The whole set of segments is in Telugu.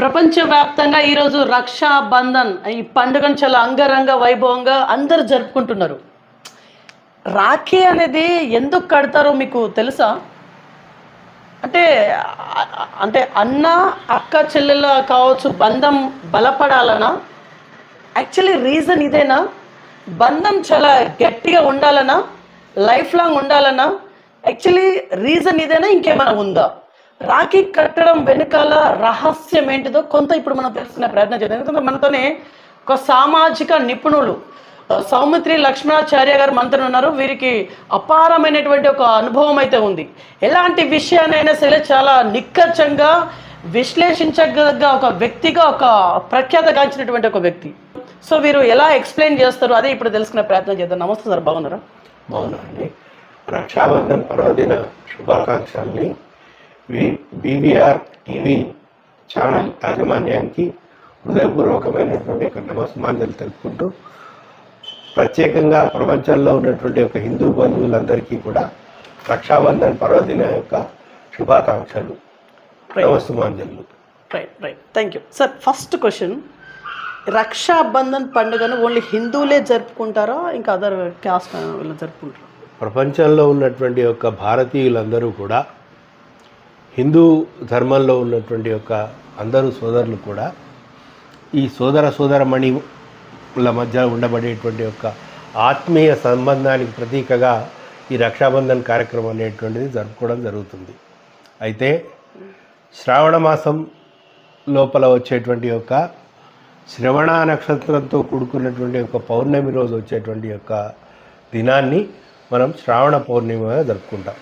ప్రపంచవ్యాప్తంగా ఈరోజు రక్షాబంధన్ ఈ పండుగను చాలా అంగరంగ వైభవంగా అందరూ జరుపుకుంటున్నారు. రాఖీ అనేది ఎందుకు కడతారో మీకు తెలుసా? అంటే అంటే అన్న అక్క చెల్లెల కావచ్చు బంధం బలపడాలనా? యాక్చువల్లీ రీజన్ ఇదేనా? బంధం చాలా గట్టిగా ఉండాలనా? లైఫ్ లాంగ్ ఉండాలనా? యాక్చువల్లీ రీజన్ ఇదేనా, ఇంకేమైనా ఉందా? రాఖీ కట్టడం వెనుకాల రహస్యం ఏంటిదో కొంత ఇప్పుడు మనం తెలుసుకునే ప్రయత్నం చేద్దాం. ఎందుకంటే మనతోనే ఒక సామాజిక నిపుణులు సౌమిత్రి లక్ష్మణాచార్య గారు మనతో ఉన్నారు. వీరికి అపారమైనటువంటి ఒక అనుభవం అయితే ఉంది. ఎలాంటి విషయాన్నైనా సరే చాలా నిక్కచ్చంగా విశ్లేషించగల ఒక వ్యక్తిగా, ఒక ప్రఖ్యాతగాంచినటువంటి ఒక వ్యక్తి. సో వీరు ఎలా ఎక్స్ప్లెయిన్ చేస్తారు అదే ఇప్పుడు తెలుసుకునే ప్రయత్నం చేద్దాం. నమస్తే సార్, బాగున్నారా? బాగున్నారండి. రక్షాబంధన్ పర్వదిన శుభాకాంక్షల్ని బీవీఆర్ టీవీ ఛానల్ యాజమాన్యానికి హృదయపూర్వకమైనటువంటి ఒక నమస్మాంజలు తెలుపుకుంటూ, ప్రత్యేకంగా ప్రపంచంలో ఉన్నటువంటి ఒక హిందూ బంధువులందరికీ కూడా రక్షాబంధన్ పర్వదిన యొక్క శుభాకాంక్షలు, నమస్మాంజలు. Right thank you sir. First question, Raksha Bandhan పండుగను ఓన్లీ హిందువులే జరుపుకుంటారా, ఇంకా అదర్ క్యాస్ట్ వీళ్ళు జరుపుకుంటారా? ప్రపంచంలో ఉన్నటువంటి యొక్క భారతీయులందరూ కూడా, హిందూ ధర్మంలో ఉన్నటువంటి యొక్క అందరూ సోదరులు కూడా ఈ సోదరమణిల మధ్య ఉండబడేటువంటి యొక్క ఆత్మీయ సంబంధానికి ప్రతీకగా ఈ రక్షాబంధన్ కార్యక్రమం అనేటువంటిది జరుపుకోవడం జరుగుతుంది. అయితే శ్రావణ మాసం లోపల వచ్చేటువంటి యొక్క శ్రవణ నక్షత్రంతో కూడుకున్నటువంటి యొక్క పౌర్ణమి రోజు వచ్చేటువంటి యొక్క దినాన్ని మనం శ్రావణ పౌర్ణిమగా జరుపుకుంటాం.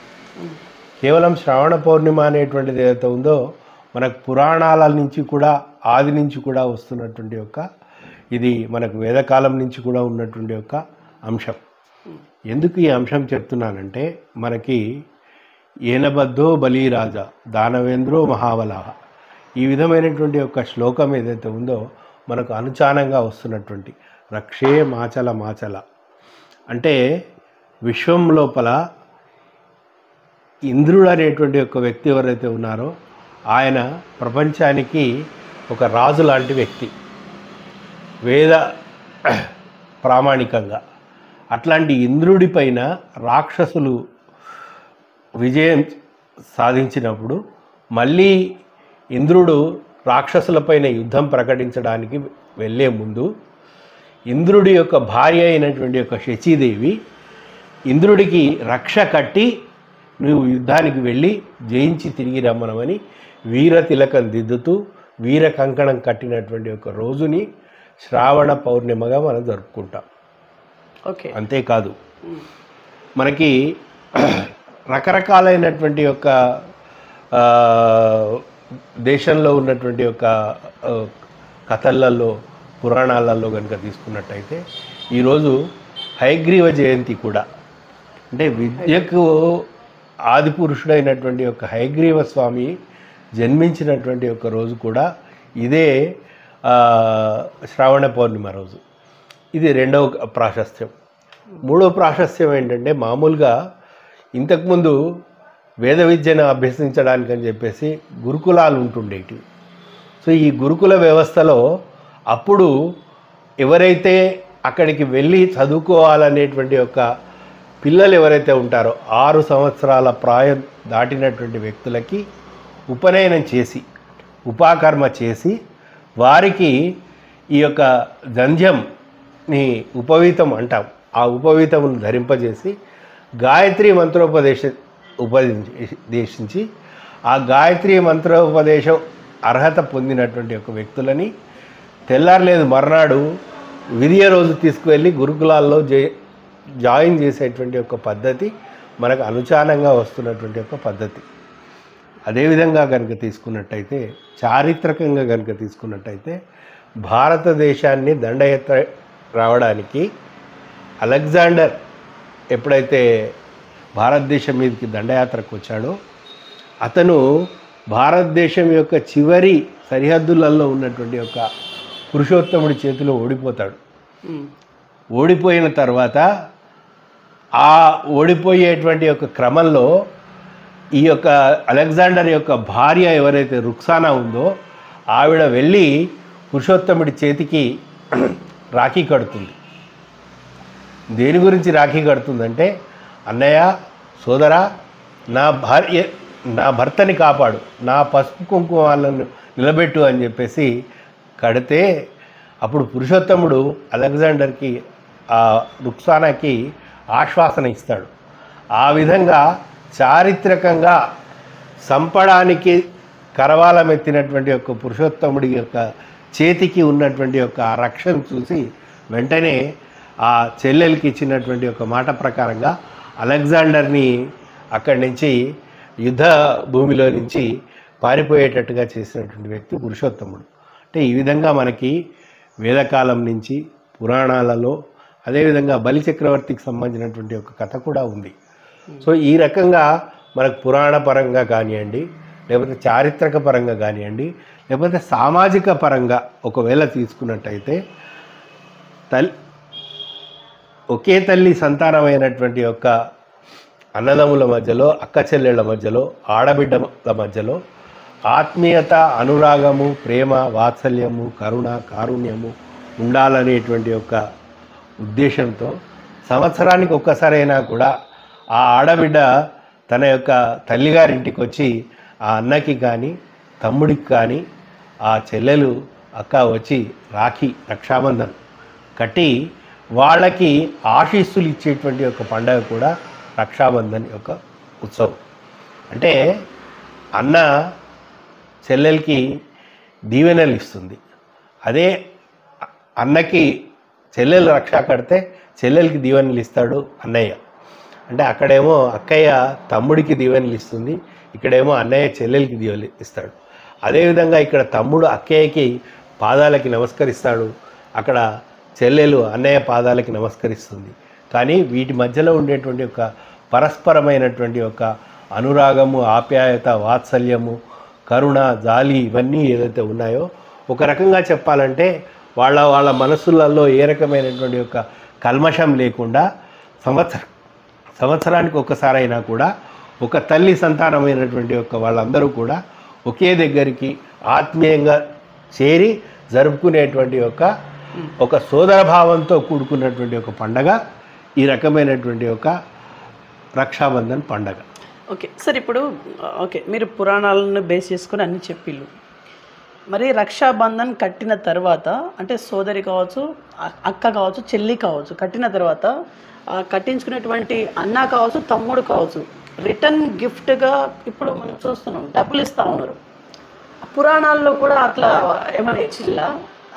కేవలం శ్రావణ పౌర్ణిమ అనేటువంటిది ఏదైతే ఉందో మనకు పురాణాల నుంచి కూడా, ఆది నుంచి కూడా వస్తున్నటువంటి యొక్క ఇది మనకు వేదకాలం నుంచి కూడా ఉన్నటువంటి యొక్క అంశం. ఎందుకు ఈ అంశం చెప్తున్నానంటే, మనకి ఏనబద్ధో బలిరాజా దానవేంద్రో మహాబలః ఈ విధమైనటువంటి యొక్క శ్లోకం ఏదైతే ఉందో మనకు అనుచానంగా వస్తున్నటువంటి రక్షే మాచల మాచల అంటే విశ్వం లోపల ఇంద్రుడు అనేటువంటి ఒక వ్యక్తి ఎవరైతే ఉన్నారో ఆయన ప్రపంచానికి ఒక రాజు లాంటి వ్యక్తి, వేద ప్రామాణికంగా. అట్లాంటి ఇంద్రుడి పైన రాక్షసులు విజయం సాధించినప్పుడు మళ్ళీ ఇంద్రుడు రాక్షసులపైన యుద్ధం ప్రకటించడానికి వెళ్ళే ముందు ఇంద్రుడి యొక్క భార్య అయినటువంటి యొక్క శచీదేవి ఇంద్రుడికి రక్ష కట్టి నువ్వు యుద్ధానికి వెళ్ళి జయించి తిరిగి రమ్మనమని వీర తిలకం దిద్దుతూ వీర కంకణం కట్టినటువంటి ఒక రోజుని శ్రావణ పౌర్ణిమగా మనం జరుపుకుంటాం. ఓకే, అంతేకాదు మనకి రకరకాలైనటువంటి యొక్క దేశంలో ఉన్నటువంటి యొక్క కథలలో, పురాణాలలో కనుక తీసుకున్నట్టయితే ఈరోజు హయగ్రీవ జయంతి కూడా, అంటే విద్యకు ఆది పురుషుడైనటువంటి యొక్క హయగ్రీవ స్వామి జన్మించినటువంటి ఒక రోజు కూడా ఇదే శ్రావణ పౌర్ణిమ రోజు. ఇది రెండవ ప్రాశస్త్యం. మూడవ ప్రాశస్త్యం ఏంటంటే, మామూలుగా ఇంతకుముందు వేద విద్యను అభ్యసించడానికి అని చెప్పేసి గురుకులాలు ఉంటుండేటివి. సో ఈ గురుకుల వ్యవస్థలో అప్పుడు ఎవరైతే అక్కడికి వెళ్ళి చదువుకోవాలనేటువంటి యొక్క పిల్లలు ఎవరైతే ఉంటారో 6 సంవత్సరాల ప్రాయం దాటినటువంటి వ్యక్తులకి ఉపనయనం చేసి, ఉపాకర్మ చేసి, వారికి ఈ యొక్క జంధ్యంని ఉపవీతం అంటాం, ఆ ఉపవీతమును ధరింపజేసి గాయత్రి ఉపదేశించి ఆ గాయత్రి మంత్రోపదేశం అర్హత పొందినటువంటి ఒక వ్యక్తులని తెల్లారలేదు మర్నాడు విధియ రోజు తీసుకువెళ్ళి గురుకులాల్లో జాయిన్ చేసేటువంటి ఒక పద్ధతి మనకు అనుచానంగా వస్తున్నటువంటి ఒక పద్ధతి. అదేవిధంగా కనుక తీసుకున్నట్టయితే, చారిత్రకంగా కనుక తీసుకున్నట్టయితే, భారతదేశాన్ని దండయాత్ర రావడానికి అలెగ్జాండర్ ఎప్పుడైతే భారతదేశం మీదకి దండయాత్రకు వచ్చాడో అతను భారతదేశం యొక్క చివరి సరిహద్దులలో ఉన్నటువంటి యొక్క పురుషోత్తముడి చేతిలో ఓడిపోతాడు. ఓడిపోయిన తర్వాత ఆ ఓడిపోయేటువంటి యొక్క క్రమంలో ఈ యొక్క అలెగ్జాండర్ యొక్క భార్య ఎవరైతే రుక్సానా ఉందో ఆవిడ వెళ్ళి పురుషోత్తముడి చేతికి రాఖీ కడుతుంది. దేని గురించి రాఖీ కడుతుందంటే, అన్నయ్య, సోదరా, నా భర్తని కాపాడు, నా పసుపు కుంకుమ వాళ్ళను నిలబెట్టు అని చెప్పేసి కడితే, అప్పుడు పురుషోత్తముడు అలెగ్జాండర్కి, ఆ రుక్సానాకి ఆశ్వాసన ఇస్తాడు. ఆ విధంగా చారిత్రకంగా సంపడానికి కరవాలమెత్తినటువంటి యొక్క పురుషోత్తముడి యొక్క చేతికి ఉన్నటువంటి యొక్క ఆ రక్షణ చూసి వెంటనే ఆ చెల్లెలకి ఇచ్చినటువంటి ఒక మాట ప్రకారంగా అలెగ్జాండర్ని అక్కడి నుంచి యుద్ధ భూమిలో నుంచి పారిపోయేటట్టుగా చేసినటువంటి వ్యక్తి పురుషోత్తముడు. అంటే ఈ విధంగా మనకి వేదకాలం నుంచి పురాణాలలో, అదేవిధంగా బలిచక్రవర్తికి సంబంధించినటువంటి ఒక కథ కూడా ఉంది. సో ఈ రకంగా మనకు పురాణ పరంగా కానివ్వండి, లేకపోతే చారిత్రక పరంగా కానివ్వండి, లేకపోతే సామాజిక పరంగా ఒకవేళ తీసుకున్నట్టయితే, ఒకే తల్లి సంతానమైనటువంటి యొక్క అన్నదమ్ముల మధ్యలో, అక్క చెల్లెళ్ళ మధ్యలో, ఆడబిడ్డల మధ్యలో ఆత్మీయత, అనురాగము, ప్రేమ, వాత్సల్యము, కరుణ, కారుణ్యము ఉండాలనేటువంటి యొక్క ఉద్దేశంతో సంవత్సరానికి ఒక్కసారైనా కూడా ఆ ఆడబిడ్డ తన యొక్క తల్లిగారింటికి వచ్చి ఆ అన్నకి కానీ తమ్ముడికి కానీ ఆ చెల్లెలు అక్క వచ్చి రాఖీ, రక్షాబంధన్ కట్టి వాళ్ళకి ఆశీస్సులు ఇచ్చేటువంటి ఒక పండగ కూడా రక్షాబంధన్ యొక్క ఉత్సవం. అంటే అన్న చెల్లెలకి దీవెనలు ఇస్తుంది. అదే అన్నకి చెల్లెలు రక్ష కడితే చెల్లెలకి దీవెనలు ఇస్తాడు అన్నయ్య. అంటే అక్కడేమో అక్కయ్య తమ్ముడికి దీవెనలు ఇస్తుంది, ఇక్కడేమో అన్నయ్య చెల్లెలకి దీవెనలు ఇస్తాడు. అదేవిధంగా ఇక్కడ తమ్ముడు అక్కయ్యకి పాదాలకి నమస్కరిస్తాడు, అక్కడ చెల్లెలు అన్నయ్య పాదాలకి నమస్కరిస్తుంది. కానీ వీటి మధ్యలో ఉండేటువంటి ఒక పరస్పరమైనటువంటి ఒక అనురాగము, ఆప్యాయత, వాత్సల్యము, కరుణ, జాలి ఇవన్నీ ఏదైతే ఉన్నాయో, ఒక రకంగా చెప్పాలంటే వాళ్ళ మనసులలో ఏ రకమైనటువంటి ఒక కల్మషం లేకుండా సంవత్సరానికి ఒక్కసారైనా కూడా ఒక తల్లి సంతానమైనటువంటి యొక్క వాళ్ళందరూ కూడా ఒకే దగ్గరికి ఆత్మీయంగా చేరి జరుపుకునేటువంటి ఒక సోదర భావంతో కూడుకున్నటువంటి ఒక పండగ ఈ రకమైనటువంటి ఒక రక్షాబంధన్ పండగ. ఓకే సార్, ఇప్పుడు మీరు పురాణాలను బేస్ చేసుకొని అన్ని చెప్పిళ్ళు. మరి రక్షాబంధన్ కట్టిన తర్వాత, అంటే సోదరి కావచ్చు, అక్క కావచ్చు, చెల్లి కావచ్చు, కట్టిన తర్వాత కట్టించుకునేటువంటి అన్న కావచ్చు, తమ్ముడు కావచ్చు, రిటర్న్ గిఫ్ట్గా ఇప్పుడు మనం చూస్తున్నాం డబ్బులు ఇస్తూ ఉన్నారు. పురాణాల్లో కూడా అట్లా ఏమైనా ఇచ్చిల్లా?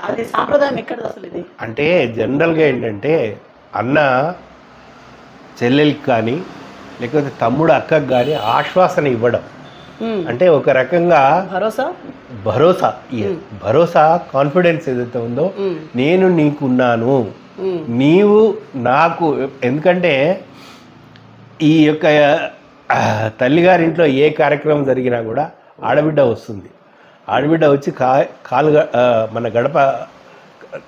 అది సాంప్రదాయం ఎక్కడ అసలు ఇది? అంటే జనరల్గా ఏంటంటే అన్న చెల్లెలకి కానీ లేకపోతే తమ్ముడు అక్కకి కానీ ఆశ్వాసన ఇవ్వడం, అంటే ఒక రకంగా భరోసా కాన్ఫిడెన్స్ ఏదైతే ఉందో, నేను నీకున్నాను, నీవు నాకు. ఎందుకంటే ఈ యొక్క తల్లిగారింట్లో ఏ కార్యక్రమం జరిగినా కూడా ఆడబిడ్డ వస్తుంది, ఆడబిడ్డ వచ్చి కాలు మన గడప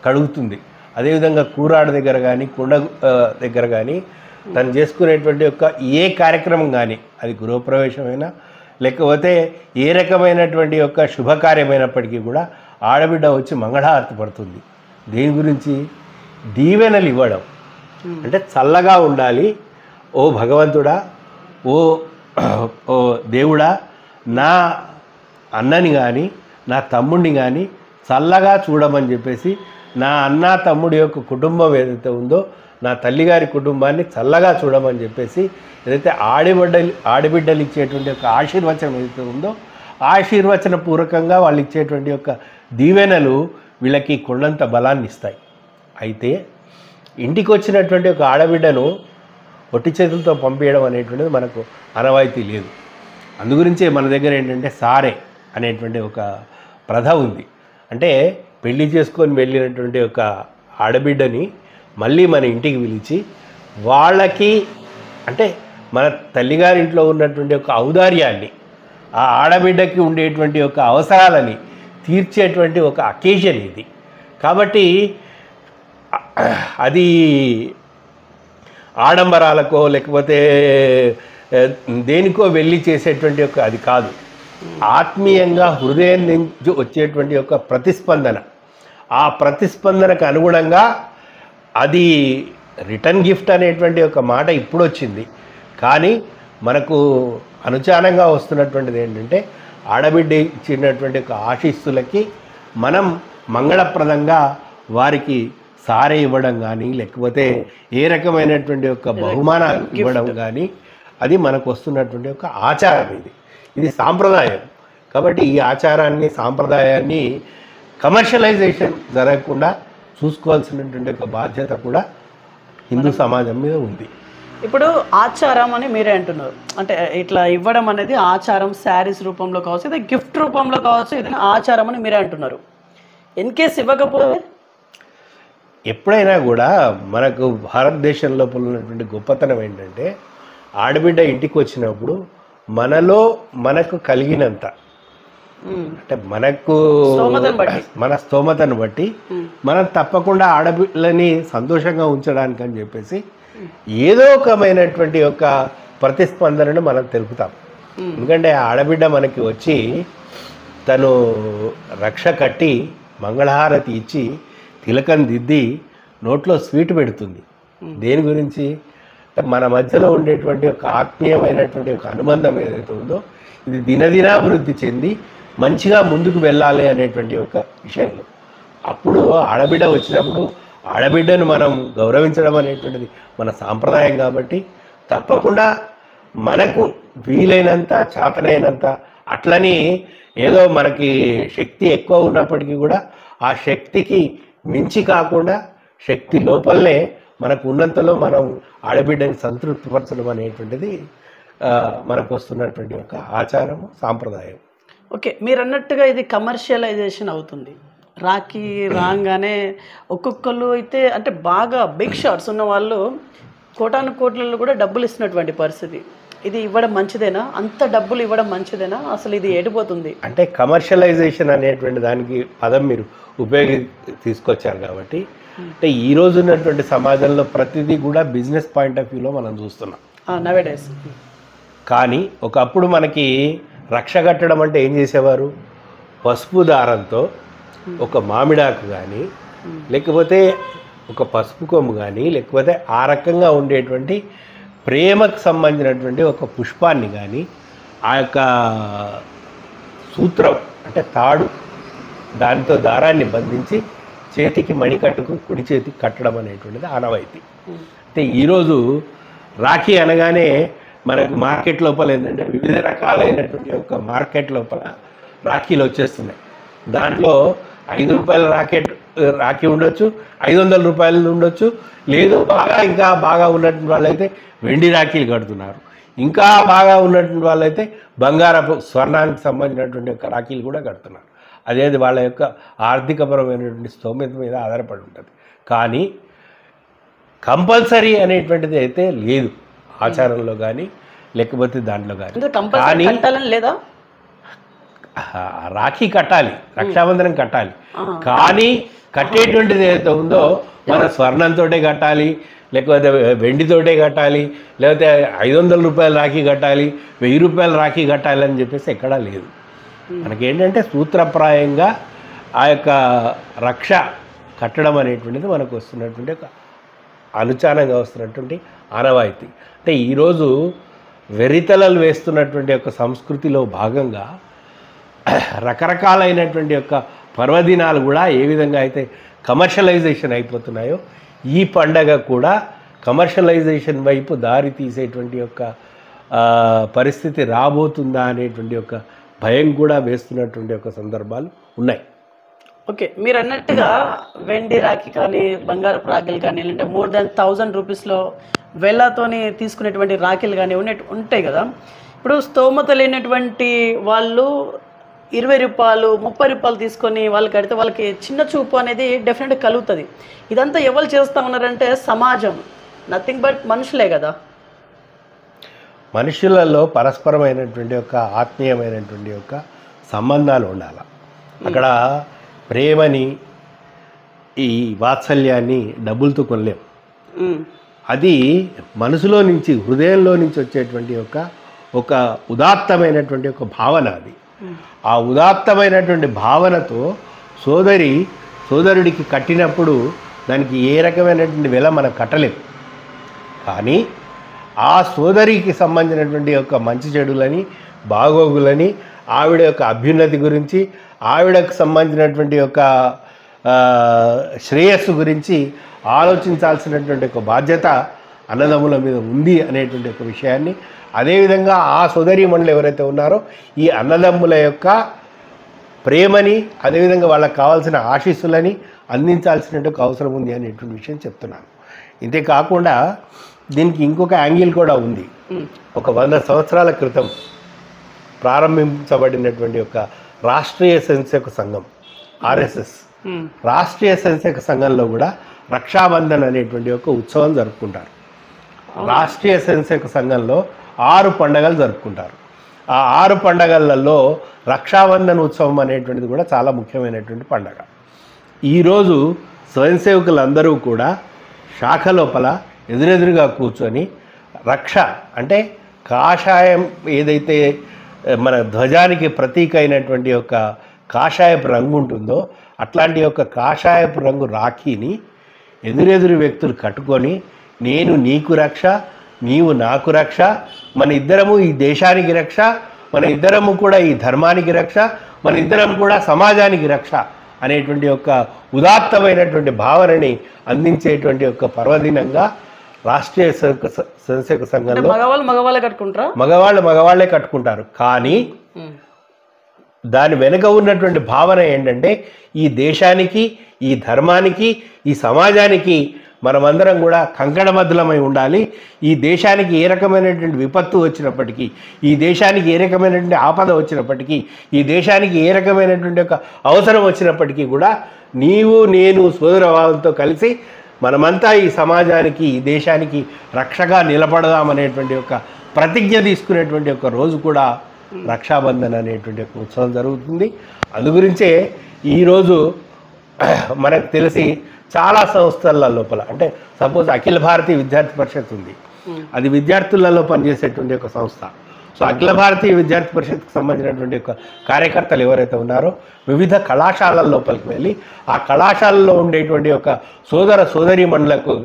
కడుగుతుంది. అదేవిధంగా కూరాడ దగ్గర కానీ కుండ దగ్గర కానీ తను చేసుకునేటువంటి యొక్క ఏ కార్యక్రమం కానీ, అది గృహప్రవేశమైనా లేకపోతే ఏ రకమైనటువంటి యొక్క శుభకార్యమైనప్పటికీ కూడా ఆడబిడ్డ వచ్చి మంగళహారతి పడుతుంది. దేని గురించి? దీవెనలు ఇవ్వడం. అంటే చల్లగా ఉండాలి ఓ భగవంతుడా, ఓ దేవుడా, నా అన్నని కానీ నా తమ్ముడిని కానీ చల్లగా చూడమని చెప్పేసి, నా అన్న తమ్ముడి యొక్క కుటుంబం ఏదైతే ఉందో, నా తల్లిగారి కుటుంబాన్ని చల్లగా చూడమని చెప్పేసి ఏదైతే ఆడబిడ్డలు ఇచ్చేటువంటి యొక్క ఆశీర్వచనం ఏదైతే ఉందో, ఆశీర్వచన పూర్వకంగా వాళ్ళు ఇచ్చేటువంటి యొక్క దీవెనలు వీళ్ళకి కొండంత బలాన్ని ఇస్తాయి. అయితే ఇంటికి వచ్చినటువంటి ఒక ఆడబిడ్డను ఒట్టి చేతులతో పంపించడం అనేటువంటిది మనకు ఆనవాయితీ లేదు. అందుగురించే మన దగ్గర ఏంటంటే సారే అనేటువంటి ఒక ప్రథ ఉంది. అంటే పెళ్లి చేసుకొని వెళ్ళినటువంటి ఒక ఆడబిడ్డని మళ్ళీ మన ఇంటికి పిలిచి వాళ్ళకి, అంటే మన తల్లిగారింట్లో ఉన్నటువంటి ఒక ఔదార్యాన్ని, ఆ ఆడబిడ్డకి ఉండేటువంటి ఒక అవసరాలని తీర్చేటువంటి ఒక అకేషన్ ఇది. కాబట్టి అది ఆడంబరాలకో లేకపోతే దేనికో వెళ్ళి చేసేటువంటి ఒక అది కాదు. ఆత్మీయంగా హృదయం నుంచి వచ్చేటువంటి ఒక ప్రతిస్పందన, ఆ ప్రతిస్పందనకు అనుగుణంగా అది రిటర్న్ గిఫ్ట్ అనేటువంటి ఒక మాట ఇప్పుడు వచ్చింది. కానీ మనకు అనుచానంగా వస్తున్నటువంటిది ఏంటంటే ఆడబిడ్డ ఇచ్చినటువంటి ఒక ఆశీస్సులకి మనం మంగళప్రదంగా వారికి సారే ఇవ్వడం కానీ, లేకపోతే ఏ రకమైనటువంటి ఒక బహుమానాలు ఇవ్వడం కానీ, అది మనకు వస్తున్నటువంటి ఒక ఆచారం. ఇది సాంప్రదాయం. కాబట్టి ఈ ఆచారాన్ని, సాంప్రదాయాన్ని కమర్షియలైజేషన్ జరగకుండా చూసుకోవాల్సినటువంటి ఒక బాధ్యత కూడా హిందూ సమాజం మీద ఉంది. ఇప్పుడు ఆచారం అని మీరే అంటున్నారు, అంటే ఇట్లా ఇవ్వడం అనేది ఆచారం, శారీస్ రూపంలో కావచ్చు, ఇది గిఫ్ట్ రూపంలో కావచ్చు, ఏదైనా ఆచారం అని మీరే అంటున్నారు. ఇన్ కేస్ ఇవ్వకపోతే ఎప్పుడైనా కూడా మనకు భారతదేశం లోపల ఉన్నటువంటి గొప్పతనం ఏంటంటే ఆడబిడ్డ ఇంటికి వచ్చినప్పుడు మనకు కలిగినంత, అంటే మన స్తోమతను బట్టి మనం తప్పకుండా ఆడబిడ్డలని సంతోషంగా ఉంచడానికి అని చెప్పేసి ఏదో ఒకమైనటువంటి యొక్క ప్రతిస్పందనను మనం తెలుపుతాం. ఎందుకంటే ఆడబిడ్డ మనకి వచ్చి తను రక్ష కట్టి మంగళహారతి ఇచ్చి తిలకం దిద్ది నోట్లో స్వీట్ పెడుతుంది. దేని గురించి? మన మధ్యలో ఉండేటువంటి ఒక ఆత్మీయమైనటువంటి ఒక అనుబంధం ఏదైతే ఉందో ఇది దినదినాభివృద్ధి చెంది మంచిగా ముందుకు వెళ్ళాలి అనేటువంటి ఒక విషయంలో. అప్పుడు ఆడబిడ్డ వచ్చినప్పుడు ఆడబిడ్డను మనం గౌరవించడం అనేటువంటిది మన సాంప్రదాయం. కాబట్టి తప్పకుండా మనకు వీలైనంత, చేతనైనంత, అట్లని ఏదో మనకి శక్తి ఎక్కువ ఉన్నప్పటికీ కూడా ఆ శక్తికి మించి కాకుండా శక్తి లోపలనే మనకు ఉన్నంతలో మనం ఆడబిడ్డని సంతృప్తిపరచడం అనేటువంటిది మనకు వస్తున్నటువంటి ఒక ఆచారము, సాంప్రదాయం. ఓకే, మీరు అన్నట్టుగా ఇది కమర్షియలైజేషన్ అవుతుంది. రాఖీ రాగానే ఒక్కొక్కరు అయితే అంటే బాగా బిగ్ షాట్స్ ఉన్న వాళ్ళు కోటాను కోట్లలో కూడా డబ్బులు ఇస్తున్నటువంటి పరిస్థితి. ఇది ఇవ్వడం మంచిదేనా? అంత డబ్బులు ఇవ్వడం మంచిదేనా? అసలు ఇది ఎడిపోతుంది అంటే కమర్షియలైజేషన్ అనేటువంటి దానికి పదం మీరు తీసుకొచ్చారు కాబట్టి, అంటే ఈ రోజు ఉన్నటువంటి సమాజంలో ప్రతిదీ కూడా బిజినెస్ పాయింట్ ఆఫ్ వ్యూలో మనం చూస్తున్నాం నవేడేస్. కానీ ఒకప్పుడు మనకి రక్ష కట్టడం అంటే ఏం చేసేవారు? పసుపు దారంతో ఒక మామిడాకు కానీ, లేకపోతే ఒక పసుపు కొమ్ము కానీ, లేకపోతే ఆ రకంగా ఉండేటువంటి ప్రేమకు సంబంధించినటువంటి ఒక పుష్పాన్ని కానీ, ఆ యొక్క సూత్రం అంటే తాడు, దానితో దారాన్ని బంధించి చేతికి మణికట్టుకు కుడి చేతికి కట్టడం అనేటువంటిది ఆనవాయితీ. అంటే ఈరోజు రాఖీ అనగానే మనకు మార్కెట్ లోపల ఏంటంటే వివిధ రకాలైనటువంటి ఒక మార్కెట్ లోపల రాఖీలు వచ్చేస్తున్నాయి. దాంట్లో 5 రూపాయల రాఖీ ఉండొచ్చు, 500 రూపాయలు ఉండొచ్చు, లేదు ఇంకా బాగా ఉన్నటువంటి వాళ్ళైతే వెండి రాఖీలు కడుతున్నారు. ఇంకా బాగా ఉన్నటువంటి వాళ్ళైతే బంగారపు, స్వర్ణానికి సంబంధించినటువంటి యొక్క రాఖీలు కూడా కడుతున్నారు. అదేది వాళ్ళ యొక్క ఆర్థికపరమైనటువంటి స్తోమత మీద ఆధారపడి ఉంటుంది. కానీ కంపల్సరీ అనేటువంటిది అయితే లేదు ఆచారంలో కానీ, లేకపోతే దాంట్లో కానీ. లేదా రాఖీ కట్టాలి, రక్షాబంధనం కట్టాలి, కానీ కట్టేటువంటిది ఏదైతే ఉందో మన స్వర్ణంతో కట్టాలి, లేకపోతే వెండితోటే కట్టాలి, లేకపోతే 500 రూపాయల రాఖీ కట్టాలి, 1000 రూపాయల రాఖీ కట్టాలి అని చెప్పేసి ఎక్కడా లేదు. మనకేంటంటే సూత్రప్రాయంగా ఆ యొక్క రక్ష కట్టడం అనేటువంటిది మనకు వస్తున్నటువంటి ఒక అనుచానంగా వస్తున్నటువంటి ఆనవాయితీ. అంటే ఈరోజు వెరితలలు వేస్తున్నటువంటి యొక్క సంస్కృతిలో భాగంగా రకరకాలైనటువంటి యొక్క పర్వదినాలు కూడా ఏ విధంగా అయితే కమర్షియలైజేషన్ అయిపోతున్నాయో, ఈ పండగ కూడా కమర్షియలైజేషన్ వైపు దారి తీసేటువంటి యొక్క పరిస్థితి రాబోతుందా అనేటువంటి ఒక భయం కూడా వేస్తున్నటువంటి ఒక సందర్భాలు ఉన్నాయి. ఓకే, మీరు అన్నట్టుగా వెండి రాఖీ కానీ, బంగారపు రాఖీలు కానీ, లేదంటే మోర్ దాన్ 1000 రూపీస్లో వేలతోని తీసుకునేటువంటి రాఖీలు కానీ ఉంటాయి కదా. ఇప్పుడు స్తోమత లేనటువంటి వాళ్ళు 20 రూపాయలు 30 రూపాయలు తీసుకొని వాళ్ళకి కడితే వాళ్ళకి చిన్న చూపు అనేది డెఫినెట్గా కలుగుతుంది. ఇదంతా ఎవరు చేస్తూ ఉన్నారంటే సమాజం, నథింగ్ బట్ మనుషులే కదా. మనుషులలో పరస్పరమైనటువంటి యొక్క ఆత్మీయమైనటువంటి యొక్క సంబంధాలు ఉండాలి. అక్కడ ప్రేమని, ఈ వాత్సల్యాన్ని డబ్బులతో కొనలేం. అది మనసులో నుంచి, హృదయంలో నుంచి వచ్చేటువంటి ఒక ఉదాత్తమైనటువంటి ఒక భావన అది. ఆ ఉదాత్తమైనటువంటి భావనతో సోదరుడికి కట్టినప్పుడు దానికి ఏ రకమైనటువంటి వెల మనం కట్టలేం. కానీ ఆ సోదరికి సంబంధించినటువంటి యొక్క మంచి చెడులని, బాగోగులని, ఆవిడ యొక్క అభ్యున్నతి గురించి, ఆవిడకు సంబంధించినటువంటి యొక్క శ్రేయస్సు గురించి ఆలోచించాల్సినటువంటి ఒక బాధ్యత అన్నదమ్ముల మీద ఉంది అనేటువంటి ఒక విషయాన్ని, అదేవిధంగా ఆ సోదరీమణులు ఎవరైతే ఉన్నారో ఈ అన్నదమ్ముల యొక్క ప్రేమని, అదేవిధంగా వాళ్ళకి కావాల్సిన ఆశీస్సులని అందించాల్సినటువంటి అవసరం ఉంది అనేటువంటి విషయం చెప్తున్నాను. ఇంతే కాకుండా దీనికి ఇంకొక యాంగిల్ కూడా ఉంది. ఒక 100 సంవత్సరాల క్రితం ప్రారంభించబడినటువంటి ఒక రాష్ట్రీయ స్వయంసేవక సంఘం ఆర్ఎస్ఎస్, రాష్ట్రీయ స్వయంసేవక సంఘంలో కూడా రక్షాబంధన్ అనేటువంటి ఒక ఉత్సవం జరుపుకుంటారు. రాష్ట్రీయ స్వయంసేవక సంఘంలో 6 పండుగలు జరుపుకుంటారు. ఆ 6 పండుగలలో రక్షాబంధన్ ఉత్సవం అనేటువంటిది కూడా చాలా ముఖ్యమైనటువంటి పండుగ. ఈరోజు స్వయంసేవకులందరూ కూడా శాఖ లోపల ఎదురెదురుగా కూర్చొని రక్ష అంటే కాషాయం ఏదైతే మన ధ్వజానికి ప్రతీక అయినటువంటి యొక్క కాషాయపు రంగు ఉంటుందో అట్లాంటి యొక్క కాషాయపు రంగు రాఖీని ఎదురెదురు వ్యక్తులు కట్టుకొని, నేను నీకు రక్ష, నీవు నాకు రక్ష, మన ఇద్దరము ఈ దేశానికి రక్ష, మన ఇద్దరము కూడా ఈ ధర్మానికి రక్ష, మన ఇద్దరం కూడా సమాజానికి రక్ష అనేటువంటి యొక్క ఉదాత్తమైనటువంటి భావనని అందించేటువంటి యొక్క పర్వదినంగా రాష్ట్రీయ స్వయంసేవక సంఘంలో మగవాళ్ళే కట్టుకుంటారు. కానీ దాని వెనుక ఉన్నటువంటి భావన ఏంటంటే ఈ దేశానికి, ఈ ధర్మానికి, ఈ సమాజానికి మనమందరం కూడా కంకణబద్ధమై ఉండాలి. ఈ దేశానికి ఏ రకమైనటువంటి విపత్తు వచ్చినప్పటికీ, ఈ దేశానికి ఏ రకమైనటువంటి ఆపద వచ్చినప్పటికీ, ఈ దేశానికి ఏ రకమైనటువంటి ఒక అవసరం వచ్చినప్పటికీ కూడా నీవు నేను సోదరభావంతో కలిసి మనమంతా ఈ సమాజానికి, ఈ దేశానికి రక్షగా నిలబడదామనేటువంటి ఒక ప్రతిజ్ఞ తీసుకునేటువంటి ఒక రోజు కూడా రక్షాబంధన్ అనేటువంటి ఒక ఉత్సవం జరుగుతుంది. అందుగురించే ఈరోజు మనకు తెలిసి చాలా సంస్థల లోపల, అంటే సపోజ్ అఖిల భారతీయ విద్యార్థి పరిషత్ ఉంది, అది విద్యార్థులలో పనిచేసేటువంటి ఒక సంస్థ. సో అఖిల భారతీయ విద్యార్థి పరిషత్కి సంబంధించినటువంటి ఒక కార్యకర్తలు ఎవరైతే ఉన్నారో వివిధ కళాశాలల లోపలికి వెళ్ళి ఆ కళాశాలలో ఉండేటువంటి ఒక సోదరీమణులకు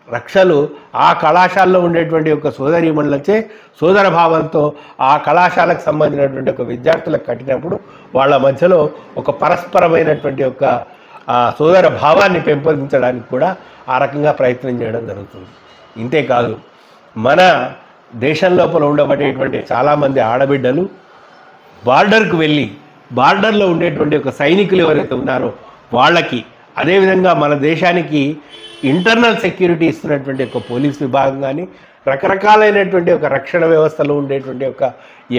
రక్షలు ఆ కళాశాలలో ఉండేటువంటి ఒక సోదరీమణులచే సోదర భావంతో ఆ కళాశాలకు సంబంధించినటువంటి ఒక విద్యార్థులకు కట్టినప్పుడు వాళ్ళ మధ్యలో ఒక పరస్పరమైనటువంటి ఒక సోదర భావాన్ని పెంపొందించడానికి కూడా ఆ రకంగా ప్రయత్నం చేయడం జరుగుతుంది. ఇంతేకాదు మన దేశం లోపల ఉండబడేటువంటి చాలామంది ఆడబిడ్డలు బార్డర్కు వెళ్ళి బార్డర్లో ఉండేటువంటి ఒక సైనికులు ఎవరైతే ఉన్నారో వాళ్ళకి, అదేవిధంగా మన దేశానికి ఇంటర్నల్ సెక్యూరిటీ ఇస్తున్నటువంటి ఒక పోలీస్ విభాగం కానీ రకరకాలైనటువంటి ఒక రక్షణ వ్యవస్థలో ఉండేటువంటి ఒక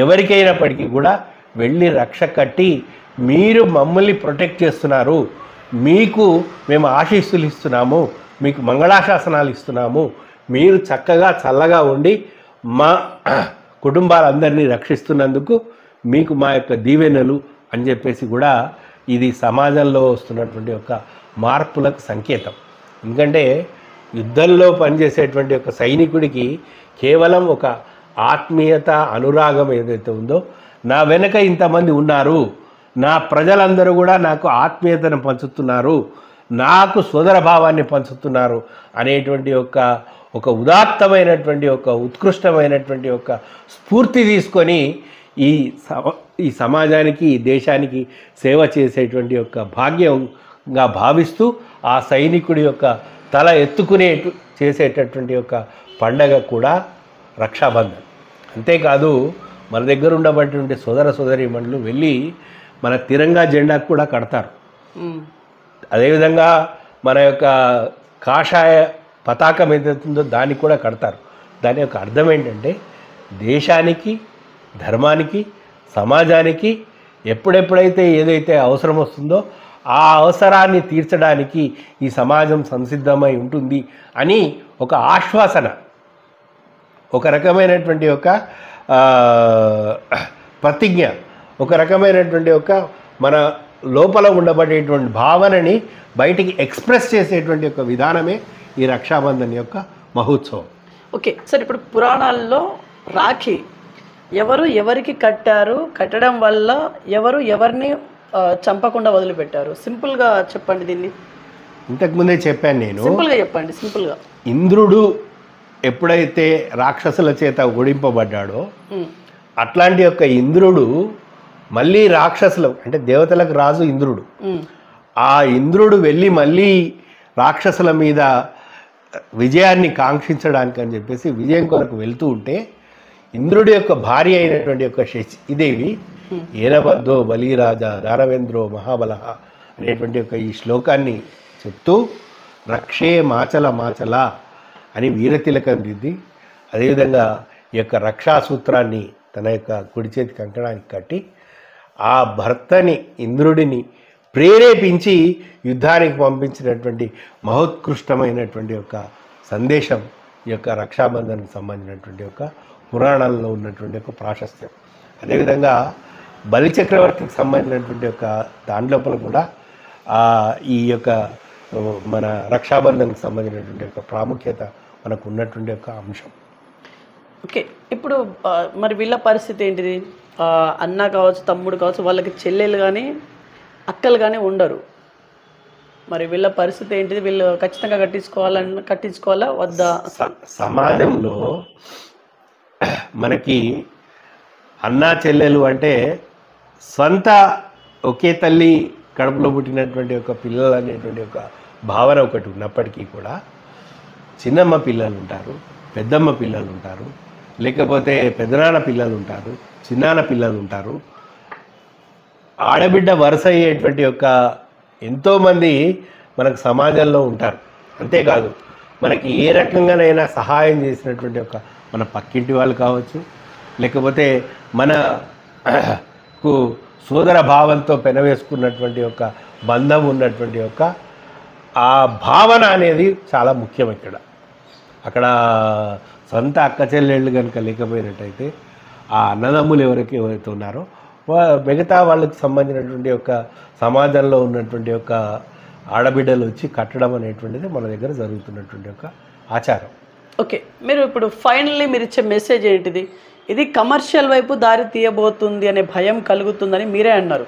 ఎవరికైనప్పటికీ కూడా వెళ్ళి రక్ష కట్టి మీరు మమ్మల్ని ప్రొటెక్ట్ చేస్తున్నారు, మీకు మేము ఆశీస్సులు ఇస్తున్నాము, మీకు మంగళాశాసనాలు ఇస్తున్నాము, మీరు చక్కగా చల్లగా ఉండి మా కుటుంబాలందరినీ రక్షిస్తున్నందుకు మీకు మా యొక్క దీవెనలు అని చెప్పేసి కూడా ఇది సమాజంలో వస్తున్నటువంటి ఒక మార్పులకు సంకేతం. ఎందుకంటే యుద్ధంలో పనిచేసేటువంటి ఒక సైనికుడికి కేవలం ఒక ఆత్మీయత, అనురాగం ఏదైతే ఉందో, నా వెనక ఇంతమంది ఉన్నారు, నా ప్రజలందరూ కూడా నాకు ఆత్మీయతను పంచుతున్నారు, నాకు సోదర భావాన్ని పంచుతున్నారు అనేటువంటి ఒక ఉదాత్తమైనటువంటి ఒక ఉత్కృష్టమైనటువంటి ఒక స్ఫూర్తి తీసుకొని ఈ సమాజానికి, ఈ దేశానికి సేవ చేసేటువంటి ఒక భాగ్యంగా భావిస్తూ ఆ సైనికుడి యొక్క తల ఎత్తుకునే చేసేటటువంటి ఒక పండగ కూడా రక్షాబంధన్. అంతేకాదు మన దగ్గర ఉండబడినటువంటి సోదరీమణులు వెళ్ళి మన తిరంగా జెండాకు కూడా కడతారు. అదేవిధంగా మన యొక్క కాషాయ పతాకం ఏదైతుందో దానికి కూడా కడతారు. దాని యొక్క అర్థం ఏంటంటే దేశానికి, ధర్మానికి, సమాజానికి ఎప్పుడెప్పుడైతే ఏదైతే అవసరం వస్తుందో ఆ అవసరాన్ని తీర్చడానికి ఈ సమాజం సంసిద్ధమై ఉంటుంది అని ఒక ఆశ్వాసన, ఒక రకమైనటువంటి ఒక ప్రతిజ్ఞ, ఒక రకమైనటువంటి ఒక మన లోపల ఉండబడేటువంటి భావనని బయటికి ఎక్స్ప్రెస్ చేసేటువంటి ఒక విధానమే ఈ రక్షాబంధన్ యొక్క మహోత్సవం. ఓకే సార్, ఇప్పుడు పురాణాల్లో రాఖీ ఎవరు ఎవరికి కట్టారు, కట్టడం వల్ల ఎవరు ఎవరిని చంపకుండా వదిలిపెట్టారు? సింపుల్గా చెప్పండి దీన్ని. ఇంతకుముందే చెప్పాను నేను. సింపుల్గా చెప్పండి, సింపుల్గా. ఇంద్రుడు ఎప్పుడైతే రాక్షసుల చేత ఓడింపబడ్డాడో అట్లాంటి యొక్క ఇంద్రుడు మళ్ళీ రాక్షసులు అంటే దేవతలకు రాజు ఇంద్రుడు. ఆ ఇంద్రుడు వెళ్ళి మళ్ళీ రాక్షసుల మీద విజయాన్ని కాంక్షించడానికి అని చెప్పేసి విజయం కొరకు వెళ్తూ ఉంటే ఇంద్రుడి యొక్క భార్య అయినటువంటి యొక్క శశిదేవి ఏనబద్ధో బలిరాజ దానవేంద్రో మహాబల అనేటువంటి యొక్క ఈ శ్లోకాన్ని చెప్తూ రక్షే మాచల మాచల అని వీరతిలకం దిద్ది అదేవిధంగా ఈ యొక్క రక్షాసూత్రాన్ని తన యొక్క కుడి చేతి కంకణానికి కట్టి ఆ భర్తని ఇంద్రుడిని ప్రేరేపించి యుద్ధానికి పంపించినటువంటి మహోత్కృష్టమైనటువంటి యొక్క సందేశం ఈ యొక్క రక్షాబంధన్కి సంబంధించినటువంటి యొక్క పురాణాల్లో ఉన్నటువంటి ఒక ప్రాశస్త్యం. అదేవిధంగా బలిచక్రవర్తికి సంబంధించినటువంటి యొక్క దాంట్లోపల కూడా ఈ యొక్క మన రక్షాబంధన్కి సంబంధించినటువంటి యొక్క ప్రాముఖ్యత మనకు ఉన్నటువంటి యొక్క అంశం. ఓకే, ఇప్పుడు మరి వీళ్ళ పరిస్థితి ఏంటిది? అన్న కావచ్చు, తమ్ముడు కావచ్చు, వాళ్ళకి చెల్లెలు కానీ అక్కలు కానీ ఉండరు. మరి వీళ్ళ పరిస్థితి ఏంటిది? వీళ్ళు ఖచ్చితంగా కట్టించుకోవాలా వద్దా? సమాజంలో మనకి అన్నా చెల్లెలు అంటే సొంత ఒకే తల్లి కడుపులో పుట్టినటువంటి ఒక పిల్లలు అనేటువంటి ఒక భావన ఒకటి ఉన్నప్పటికీ కూడా చిన్నమ్మ పిల్లలు ఉంటారు, పెద్దమ్మ పిల్లలు ఉంటారు, లేకపోతే పెదనాన్న పిల్లలు ఉంటారు, చిన్నాన్న పిల్లలు ఉంటారు. ఆడబిడ్డ వరుస అయ్యేటువంటి యొక్క ఎంతోమంది మనకు సమాజంలో ఉంటారు. అంతేకాదు మనకి ఏ రకంగానైనా సహాయం చేసినటువంటి ఒక మన పక్కింటి వాళ్ళు కావచ్చు, లేకపోతే మనకు సోదర భావంతో పెనవేసుకున్నటువంటి ఒక బంధం ఉన్నటువంటి యొక్క ఆ భావన అనేది చాలా ముఖ్యం. అక్కడ సొంత అక్క చెల్లెళ్ళు కనుక లేకపోయినట్టయితే ఆ అన్నదమ్ములు ఎవరైతే ఉన్నారో మిగతా వాళ్ళకి సంబంధించినటువంటి యొక్క సమాజంలో ఉన్నటువంటి యొక్క ఆడబిడ్డలు వచ్చి కట్టడం అనేటువంటిది మన దగ్గర జరుగుతున్నటువంటి ఒక ఆచారం. ఓకే, మీరు ఇప్పుడు ఫైనల్లీ మీరు ఇచ్చే మెసేజ్ ఏంటిది? ఇది కమర్షియల్ వైపు దారి తీయబోతుంది అనే భయం కలుగుతుందని మీరే అన్నారు.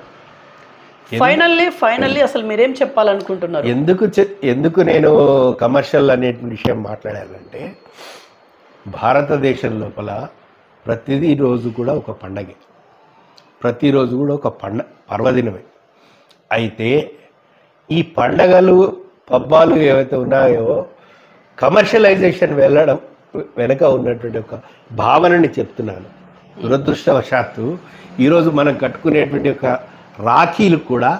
ఫైనల్లీ అసలు మీరేం చెప్పాలనుకుంటున్నారు? ఎందుకు నేను కమర్షియల్ అనే విషయం మాట్లాడాలంటే భారతదేశం లోపల ప్రతిదీ రోజు కూడా ఒక పండగే, ప్రతిరోజు కూడా ఒక పర్వదినమే. అయితే ఈ పండగలు పబ్బాలు ఏవైతే ఉన్నాయో కమర్షియలైజేషన్ వెళ్ళడం వెనక ఉన్నటువంటి ఒక భావనని చెప్తున్నాను. దురదృష్టవశాత్తు ఈరోజు మనం కట్టుకునేటువంటి ఒక రాఖీలు కూడా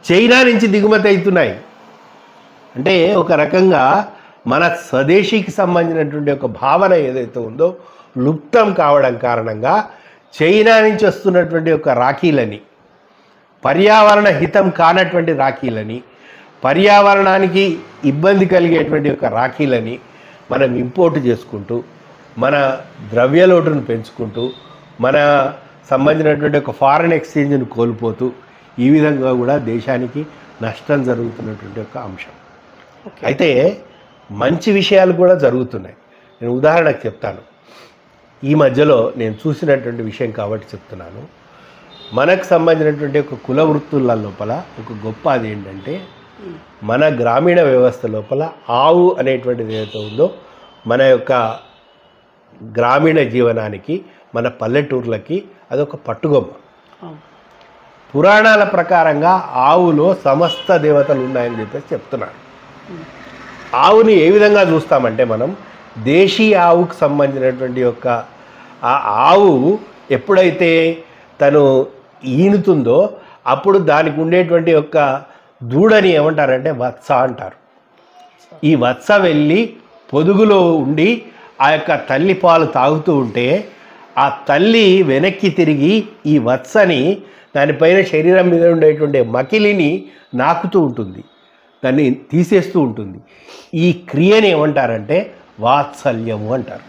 చైనా నుంచి దిగుమతి అవుతున్నాయి. అంటే ఒక రకంగా మన స్వదేశీకి సంబంధించినటువంటి ఒక భావన ఏదైతే ఉందో లుప్తం కావడం కారణంగా చైనా నుంచి వస్తున్నటువంటి ఒక రాఖీలని, పర్యావరణ హితం కానటువంటి రాఖీలని, పర్యావరణానికి ఇబ్బంది కలిగేటువంటి ఒక రాఖీలని మనం ఇంపోర్ట్ చేసుకుంటూ మన ద్రవ్యలోటును పెంచుకుంటూ మన సంబంధించినటువంటి ఒక ఫారెన్ ఎక్స్చేంజ్ను కోల్పోతూ ఈ విధంగా కూడా దేశానికి నష్టం జరుగుతున్నటువంటి ఒక అంశం. అయితే మంచి విషయాలు కూడా జరుగుతున్నాయి. నేను ఉదాహరణకు చెప్తాను. ఈ మధ్యలో నేను చూసినటువంటి విషయం కాబట్టి చెప్తున్నాను. మనకు సంబంధించినటువంటి ఒక కుల వృత్తుల లోపల ఒక గొప్ప అది ఏంటంటే మన గ్రామీణ వ్యవస్థ లోపల ఆవు అనేటువంటిది ఏదైతే ఉందో మన యొక్క గ్రామీణ జీవనానికి మన పల్లెటూర్లకి అదొక పట్టుగొమ్మ. పురాణాల ప్రకారంగా ఆవులో సమస్త దేవతలు ఉన్నాయని చెప్పేసి చెప్తున్నారు. ఆవుని ఏ విధంగా చూస్తామంటే మనం దేశీ ఆవుకు సంబంధించినటువంటి యొక్క ఆ ఆవు ఎప్పుడైతే తను ఈనుతుందో అప్పుడు దానికి ఉండేటువంటి యొక్క దూడని ఏమంటారంటే వత్స అంటారు. ఈ వత్స వెళ్ళి పొదుగులో ఉండి ఆ యొక్క తల్లి పాలు తాగుతూ ఉంటే ఆ తల్లి వెనక్కి తిరిగి ఈ వత్సని దానిపైన శరీరం మీద ఉండేటువంటి మకిలిని నాకుతూ ఉంటుంది, దాన్ని తీసేస్తూ ఉంటుంది. ఈ క్రియని ఏమంటారంటే వాత్సల్యము అంటారు.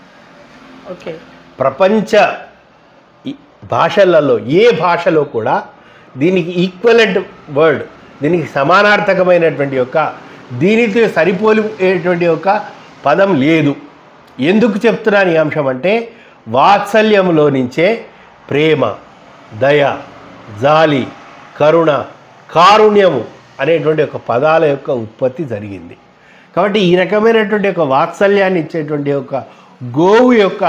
ఓకే, ప్రపంచ భాషలలో ఏ భాషలో కూడా దీనికి ఈక్వలెంట్ వర్డ్, దీనికి సమానార్థకమైనటువంటి యొక్క దీనితో సరిపోలేటువంటి యొక్క పదం లేదు. ఎందుకు చెప్తున్నాను ఈ అంశం అంటే వాత్సల్యంలో నుంచే ప్రేమ, దయ, జాలి, కరుణ, కారుణ్యము అనేటువంటి ఒక పదాల యొక్క ఉత్పత్తి జరిగింది. కాబట్టి ఈ రకమైనటువంటి ఒక వాత్సల్యాన్ని ఇచ్చేటువంటి ఒక గోవు యొక్క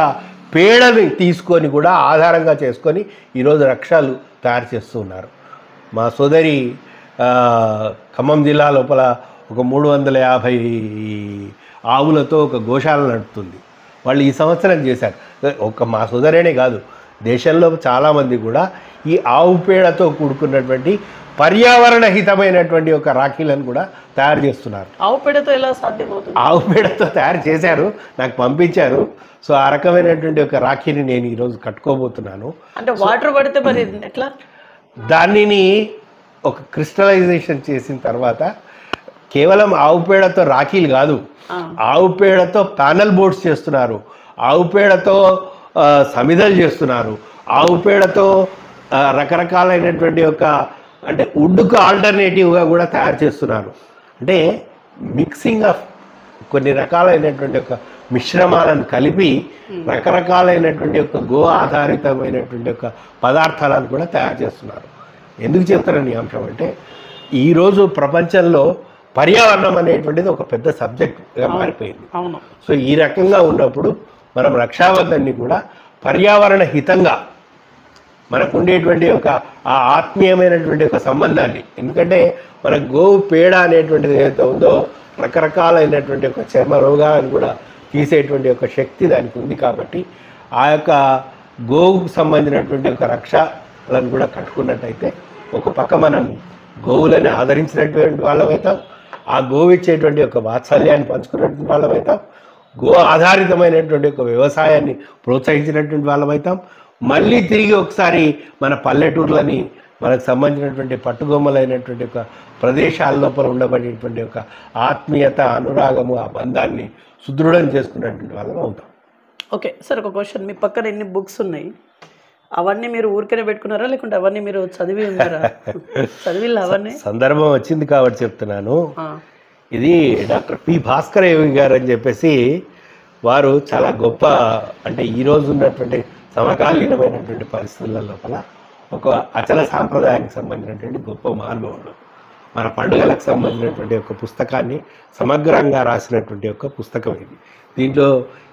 పేడని తీసుకొని కూడా ఆధారంగా చేసుకొని ఈరోజు రక్షాలు తయారు చేస్తూ ఉన్నారు. మా సోదరి ఖమ్మం జిల్లా లోపల ఒక 350 ఆవులతో ఒక గోశాల నడుపుతుంది. వాళ్ళు ఈ సంవత్సరం చేశారు. ఒక మా సోదరేనే కాదు, దేశంలో చాలామంది కూడా ఈ ఆవు పేడతో కూడుకున్నటువంటి పర్యావరణ హితమైనటువంటి ఒక రాఖీలను కూడా తయారు చేస్తున్నారు. ఆవు పేడతో ఎలా సాధ్యమవుతుంది? ఆవు పేడతో తయారు చేశారు, నాకు పంపించారు. సో ఆ రకమైనటువంటి ఒక రాఖీని నేను ఈరోజు కట్టుకోబోతున్నాను. అంటే వాటర్ పడితే మరి ఎట్లా? దానిని ఒక క్రిస్టలైజేషన్ చేసిన తర్వాత కేవలం ఆవు పేడతో రాఖీలు కాదు, ఆవు పేడతో ప్యానల్ బోర్డ్స్ చేస్తున్నారు, ఆవు పేడతో సమిధలు చేస్తున్నారు, ఆవు పేడతో రకరకాలైనటువంటి ఒక అంటే వుడ్కు ఆల్టర్నేటివ్గా కూడా తయారు చేస్తున్నారు. అంటే మిక్సింగ్ ఆఫ్ కొన్ని రకాలైనటువంటి ఒక మిశ్రమాలను కలిపి రకరకాలైనటువంటి ఒక గో ఆధారితమైనటువంటి ఒక పదార్థాలను కూడా తయారు చేస్తున్నారు. ఎందుకు చెప్తారని అంశం అంటే ఈరోజు ప్రపంచంలో పర్యావరణం అనేటువంటిది ఒక పెద్ద సబ్జెక్ట్గా మారిపోయింది. సో ఈ రకంగా ఉన్నప్పుడు మనం రక్షాబంధన్ని కూడా పర్యావరణ హితంగా మనకు ఉండేటువంటి ఒక ఆ ఆత్మీయమైనటువంటి ఒక సంబంధాన్ని, ఎందుకంటే మన గోవు పేడ అనేటువంటిది ఏదైతే ఉందో రకరకాలైనటువంటి ఒక చర్మ రోగాలను కూడా తీసేటువంటి ఒక శక్తి దానికి ఉంది. కాబట్టి ఆ యొక్క గోవుకు సంబంధించినటువంటి ఒక రక్షలను కూడా కట్టుకున్నట్టయితే ఒక పక్క మనం గోవులని ఆదరించినటువంటి వాళ్ళమైతాం, ఆ గోవు ఇచ్చేటువంటి ఒక వాత్సల్యాన్ని పంచుకున్నటువంటి వాళ్ళమైతాం, గో ఆధారితమైనటువంటి ఒక వ్యవసాయాన్ని ప్రోత్సహించినటువంటి వాళ్ళమైతాం. మళ్ళీ తిరిగి ఒకసారి మన పల్లెటూర్లని మనకు సంబంధించినటువంటి పట్టుగొమ్మలైనటువంటి ఒక ప్రదేశాల లోపల ఉండబడేటువంటి ఒక ఆత్మీయత, అనురాగము, ఆ బంధాన్ని సుదృఢం చేసుకున్నటువంటి వాళ్ళం అవుతాం. ఓకే సార్, ఒక క్వశ్చన్. మీ పక్కన ఎన్ని బుక్స్ ఉన్నాయి? అవన్నీ మీరు ఊరికనే పెట్టుకున్నారా లేకుంటే అవన్నీ మీరు చదివి ఉన్నారా? చదివిల్లా అవన్నీ? సందర్భం వచ్చింది కాబట్టి చెప్తున్నాను. ఇది డాక్టర్ పి భాస్కరయోగి గారు అని చెప్పేసి వారు చాలా గొప్ప, అంటే ఈరోజు ఉన్నటువంటి సమకాలీనమైనటువంటి పరిస్థితుల లోపల ఒక అచల సాంప్రదాయానికి సంబంధించినటువంటి గొప్ప మానవుడు. మన పండుగలకు సంబంధించినటువంటి ఒక పుస్తకాన్ని సమగ్రంగా రాసినటువంటి ఒక పుస్తకం ఇది. దీంట్లో